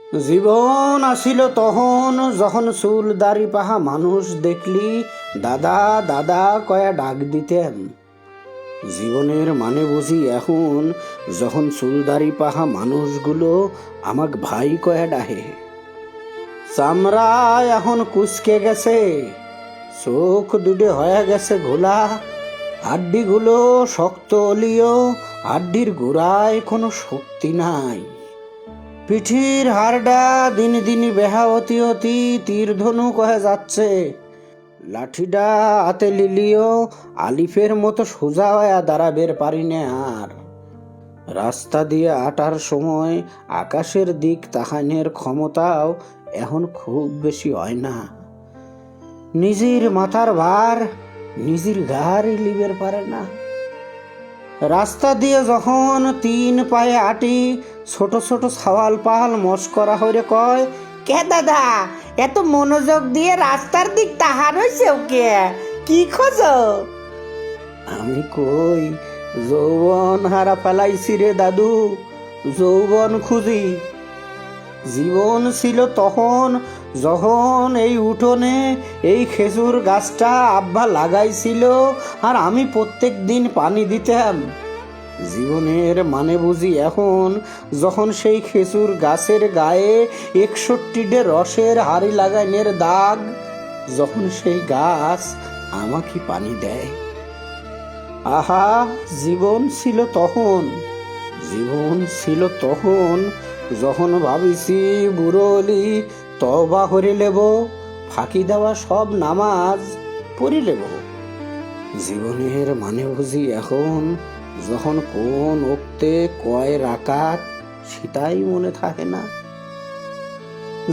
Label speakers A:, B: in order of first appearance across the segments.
A: জীবন আসিল তখন, যখন চুল দাড়ি পাহা মানুষ দেখলি দাদা দাদা কয়া ডাক দিতেন। জীবনের মানে বুঝি এখন, যখন চুল দাড়ি পাহা মানুষগুলো আমাক ভাই কয়া ডাহে। চামড়া এখন কুচকে গেছে, চোখ দুটে হয়ে গেছে ঘোলা, হাড্ডিগুলো শক্ত অলিও, হাড্ডির গোড়ায় কোনো শক্তি নাই। পিঠির হাড়ডা দিন দিন বেহা অতি অতি তীর ধনুক হয়ে যাচ্ছে। লাঠিডা হাতে লিলিও আলিফের মতো সোজা হয়ে দাঁড়াবের পারি না আর। রাস্তা দিয়ে আটার সময় আকাশের দিক তাকানের ক্ষমতাও এখন খুব বেশি হয় না। নিজের মাথার ভার নিজের ঘাড়ই লিবের পারে না। রাস্তা দিয়ে যখন 3 পায়ে আটি, ছোট ছোট সওয়াল পাহাল মস্করা হইরে কয়, কে দাদা এত মনোযোগ দিয়ে রাস্তার দিক তাহার হইছে ওকে, কি খোঁজ? আমি কই, যৌবন হারা ফেলাইছি রে দাদু, যৌবন খুঁজি। জীবন ছিল তখন, যখন এই উঠোনে এই খেজুর গাছটা আব্বা লাগাইছিল আর আমি প্রত্যেক দিন পানি দিতাম। জীবনের মানে বুঝি এখন, যখন সেই খেজুর গাছের গায়ে 61টে রসের হাড়ি লাগাইনের দাগ, যখন সেই গাছ আমাকে পানি দেয়। আহা, জীবন ছিল তখন, জীবন ছিল তখন, যখন ভাবিছি বুড়োলি তওবা করে লেব, ফাঁকি দেওয়া সব নামাজ পড়ি লেব। জীবনের মানে বুঝি এখন, যখন কোন ওক্তে কয় রাকাত সেটাই মনে থাকে না।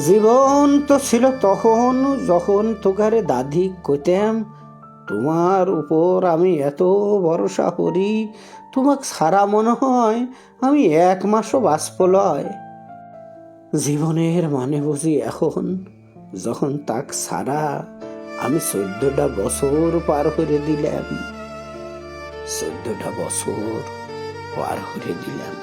A: জীবন তো ছিল তখন, যখন তোকারে দাদি কইতাম, তোমার উপর আমি এত ভরসা করি, তোমাক সারা মনে হয় আমি 1 মাসও বাঁচব লয়। জীবনের মানে বুঝি এখন, যখন তাক সারা আমি 14টা বছর পার করে দিলাম, 14টা বছর পার করে দিলাম।